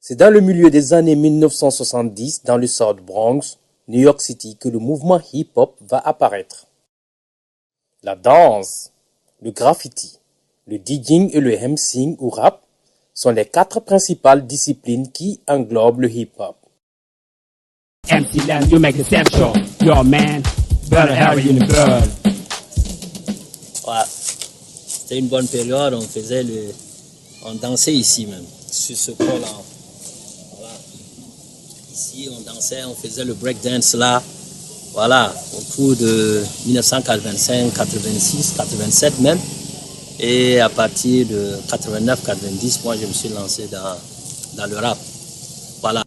C'est dans le milieu des années 1970, dans le South Bronx, New York City, que le mouvement hip-hop va apparaître. La danse, le graffiti, le DJing et le MCing ou rap sont les 4 principales disciplines qui englobent le hip-hop. MC Lam, you make the damn show. Yo man, better hurry in the bird. Ouais, c'était une bonne période, on dansait ici même, sur ce pôle là. Voilà. Ici on dansait, on faisait le breakdance là. Voilà, autour de 1985, 86, 87 même. Et à partir de 89, 90, moi je me suis lancé dans le rap. Voilà.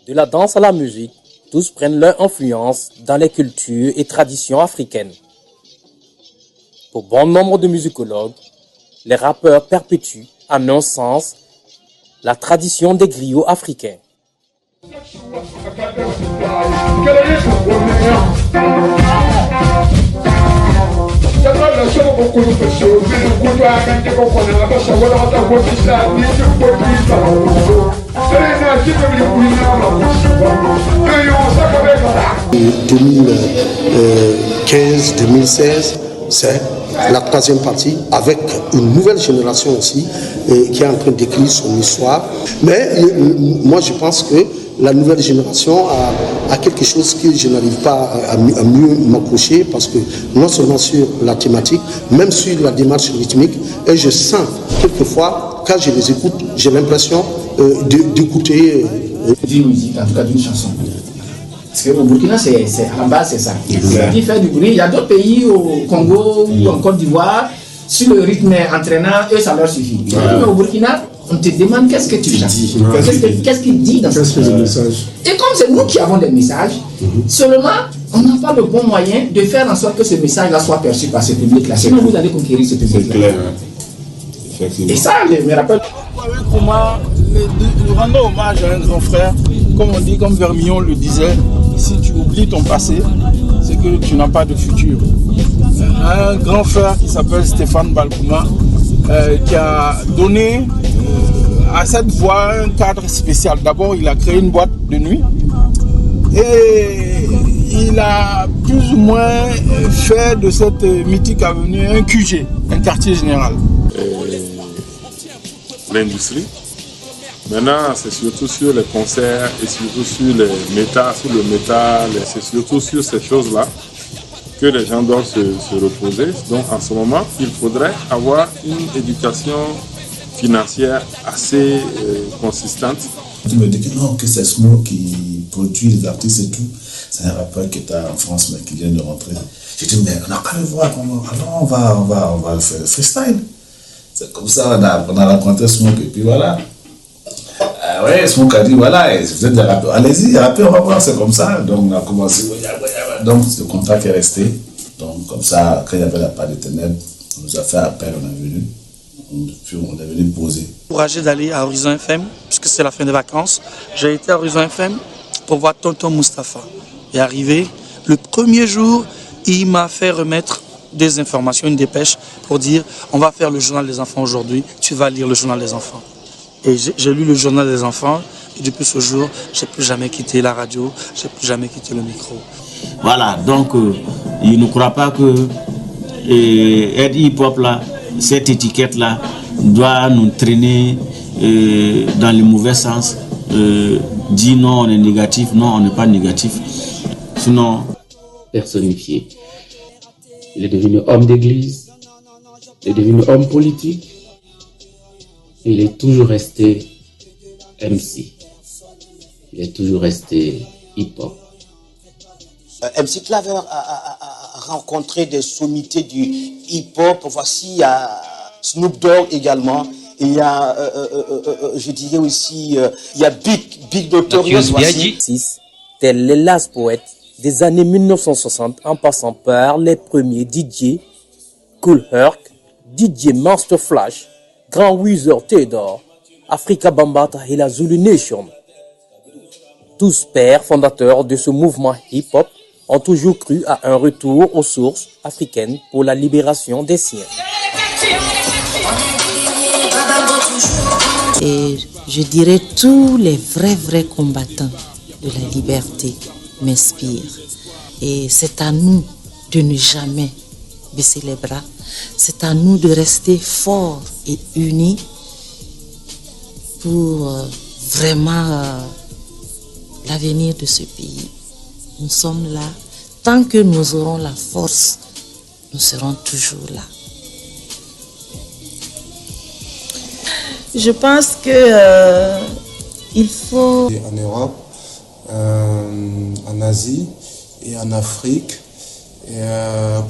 De la danse à la musique, tous prennent leur influence dans les cultures et traditions africaines. Pour bon nombre de musicologues, les rappeurs perpétuent, en un sens, la tradition des griots africains. En 2015-2016, c'est la troisième partie avec une nouvelle génération aussi qui est en train d'écrire son histoire. Mais moi je pense que la nouvelle génération a quelque chose que je n'arrive pas à mieux m'accrocher parce que non seulement sur la thématique, même sur la démarche rythmique, et je sens quelquefois, quand je les écoute, j'ai l'impression d'écouter... d'une musique, en tout cas d'une chanson. Parce qu'au Burkina, à la base, c'est ça. Qui fait du bruit. Il y a d'autres pays, au Congo ou en Côte d'Ivoire, si le rythme est entraînant, eux, ça leur suffit. Mais au Burkina, on te demande qu'est-ce que tu chantes. Qu'est-ce qu'il dit dans ce message. Et comme c'est nous qui avons des messages, seulement, on n'a pas le bon moyen de faire en sorte que ce message-là soit perçu par ce public-là. Sinon, vous allez conquérir ce public-là. Et ça, je me rappelle. Nous rendons hommage à un grand frère, comme on dit, comme Vermillon le disait, si tu oublies ton passé, c'est que tu n'as pas de futur. Un grand frère qui s'appelle Stéphane Balkouma, qui a donné à cette voix un cadre spécial. D'abord, il a créé une boîte de nuit et il a plus ou moins fait de cette mythique avenue un QG, un quartier général. L'industrie. Maintenant, c'est surtout sur les concerts et surtout sur le métal, c'est surtout sur ces choses-là que les gens doivent se reposer. Donc, en ce moment, il faudrait avoir une éducation financière assez consistante. Tu me dis que non, que c'est Smoke qui produit les artistes et tout. C'est un rappeur qui est en France, mais qui vient de rentrer. J'ai dit, mais on n'a pas le voir. Alors, on va faire le freestyle. C'est comme ça, on a rencontré Smoke et puis voilà. Ouais, Smoke a dit voilà, vous êtes des rappeurs, allez-y, rappeurs, on va voir, c'est comme ça. Donc on a commencé, donc c'est le contrat qui est resté. Donc comme ça, quand il y avait la part des ténèbres, on nous a fait appel, on est venu poser. Encouragé d'aller à Horizon FM, puisque c'est la fin des vacances. J'ai été à Horizon FM pour voir Tonton Mustapha. Et arrivé, le premier jour, il m'a fait remettre des informations, une dépêche pour dire on va faire le journal des enfants aujourd'hui, tu vas lire le journal des enfants. Et j'ai lu le journal des enfants et depuis ce jour, j'ai plus jamais quitté la radio, j'ai plus jamais quitté le micro. Voilà, donc il ne croit pas que Aide Hip Hop là, cette étiquette là, doit nous traîner dans le mauvais sens. Dit non, on est négatif, non, on n'est pas négatif. Sinon, personnifié. Il est devenu homme d'église, il est devenu homme politique, et il est toujours resté MC. Il est toujours resté hip-hop. MC Claver a rencontré des sommités du hip-hop. Voici, il y a Snoop Dogg également. Et il y a, je dirais aussi, il y a Big Notorious. Tel les Last Poets des années 1960 en passant par les premiers DJ Kool Herc, DJ Master Flash, Grand Wizard Theodore, Africa Bambaataa et la Zulu Nation. Tous pères fondateurs de ce mouvement hip-hop ont toujours cru à un retour aux sources africaines pour la libération des siens. Et je dirais tous les vrais combattants de la liberté m'inspirent. Et c'est à nous de ne jamais baisser les bras. C'est à nous de rester forts et unis pour vraiment l'avenir de ce pays. Nous sommes là. Tant que nous aurons la force, nous serons toujours là. Je pense que il faut... En Europe, en Asie et en Afrique, et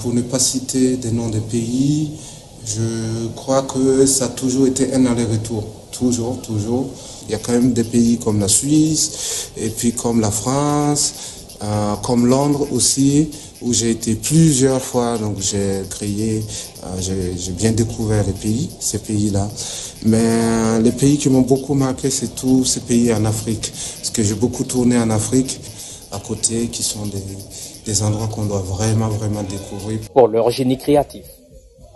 pour ne pas citer des noms de pays, je crois que ça a toujours été un aller-retour. Toujours. Il y a quand même des pays comme la Suisse, et puis comme la France, comme Londres aussi, où j'ai été plusieurs fois, donc j'ai bien découvert ces pays-là. Mais les pays qui m'ont beaucoup marqué, c'est tous ces pays en Afrique. Parce que j'ai beaucoup tourné en Afrique, à côté, qui sont des endroits qu'on doit vraiment découvrir. Pour leur génie créatif.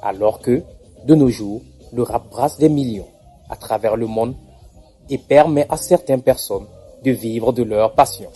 Alors que, de nos jours, le rap brasse des millions à travers le monde et permet à certaines personnes de vivre de leur passion.